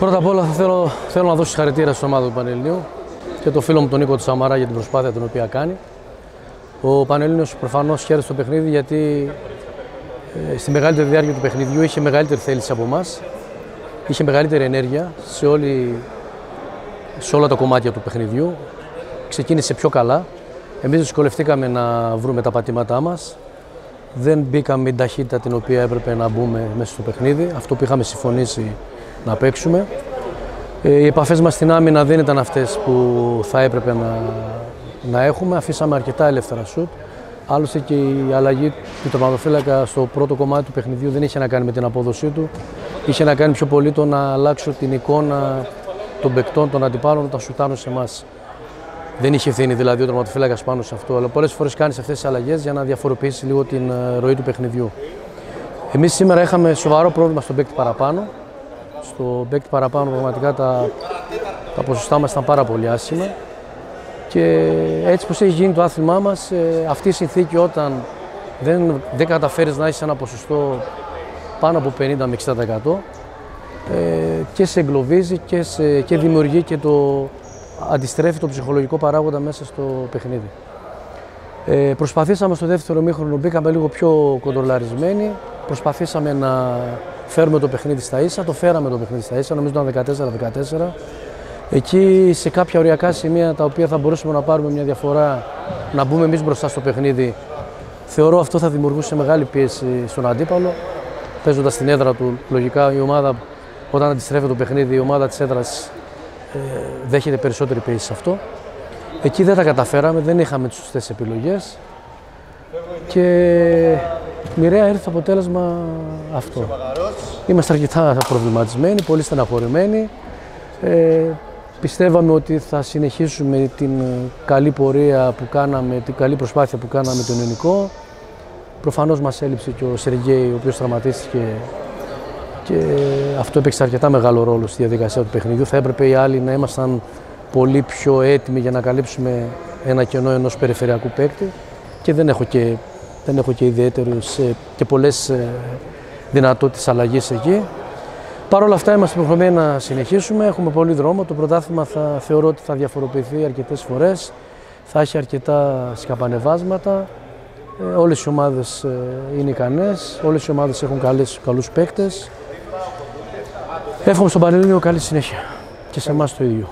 Πρώτα απ' όλα θέλω να δώσω συγχαρητήρια στην ομάδα του Πανελληνίου και το φίλο μου τον Νίκο Σαμαρά για την προσπάθεια την οποία κάνει. Ο Πανελλήνιος προφανώς χαίρεσε το παιχνίδι γιατί στη μεγαλύτερη διάρκεια του παιχνιδιού είχε μεγαλύτερη θέληση από εμάς, είχε μεγαλύτερη ενέργεια σε όλα τα κομμάτια του παιχνιδιού. Ξεκίνησε πιο καλά. Εμείς δυσκολευτήκαμε να βρούμε τα πατήματά μας. Δεν μπήκαμε με την ταχύτητα την οποία έπρεπε να μπούμε μέσα στο παιχνίδι, αυτό που είχαμε συμφωνήσει να παίξουμε. Οι επαφές μας στην άμυνα δεν ήταν αυτές που θα έπρεπε να έχουμε. Αφήσαμε αρκετά ελεύθερα σουτ. Άλλωστε και η αλλαγή του τερματοφύλακα στο πρώτο κομμάτι του παιχνιδιού δεν είχε να κάνει με την απόδοσή του. Είχε να κάνει πιο πολύ το να αλλάξω την εικόνα των παικτών, των αντιπάλων, όταν σουτάρουν σε εμάς. Δεν είχε ευθύνη δηλαδή ο τερματοφύλακας πάνω σε αυτό, αλλά πολλές φορές κάνεις αυτές τις αλλαγές για να διαφοροποιήσει λίγο την ροή του παιχνιδιού. Εμείς σήμερα είχαμε σοβαρό πρόβλημα στον παίκτη παραπάνω. Στο παίκτη παραπάνω πραγματικά τα ποσοστά μας ήταν πάρα πολύ άσχημα. Και έτσι πως έχει γίνει το άθλημά μας, αυτή η συνθήκη όταν δεν καταφέρεις να έχεις ένα ποσοστό πάνω από 50 με 60% και σε εγκλωβίζει και δημιουργεί και αντιστρέφει το ψυχολογικό παράγοντα μέσα στο παιχνίδι. Προσπαθήσαμε στο δεύτερο ημίχρονο, μπήκαμε λίγο πιο κοντρολαρισμένοι, προσπαθήσαμε να φέρουμε το παιχνίδι στα ίσα, το φέραμε το παιχνίδι στα ίσα, νομίζω ήταν 14-14. Εκεί σε κάποια οριακά σημεία τα οποία θα μπορούσαμε να πάρουμε μια διαφορά, να μπούμε εμείς μπροστά στο παιχνίδι, θεωρώ αυτό θα δημιουργούσε μεγάλη πίεση στον αντίπαλο. Παίζοντας στην έδρα του, λογικά η ομάδα όταν αντιστρέφει το παιχνίδι, η ομάδα της έδρας δέχεται περισσότερη πίεση σε αυτό. Εκεί δεν τα καταφέραμε, δεν είχαμε τις σωστές επιλογές και μοιραία ήρθε το αποτέλεσμα αυτό. Είμαστε αρκετά προβληματισμένοι, πολύ στεναχωρημένοι. Πιστεύαμε ότι θα συνεχίσουμε την καλή πορεία που κάναμε, την καλή προσπάθεια που κάναμε με τον Ιωνικό. Προφανώς μας έλειψε και ο Σεργέη, ο οποίος τραυματίστηκε και αυτό έπαιξε αρκετά μεγάλο ρόλο στη διαδικασία του παιχνιδιού. Θα έπρεπε οι άλλοι να ήμασταν πολύ πιο έτοιμοι για να καλύψουμε ένα κενό ενός περιφερειακού παίκτη και δεν έχω και ιδιαίτερους και πολλές δυνατότητες αλλαγής εκεί. Παρ' όλα αυτά είμαστε υποχρεωμένοι να συνεχίσουμε, έχουμε πολύ δρόμο. Το πρωτάθλημα θεωρώ ότι θα διαφοροποιηθεί αρκετές φορές, θα έχει αρκετά σκαπανεβάσματα. Όλες οι ομάδες είναι ικανές, όλες οι ομάδες έχουν καλούς παίκτες. Εύχομαι στον Πανελλήνιο καλή συνέχεια και σε εμάς το ίδιο.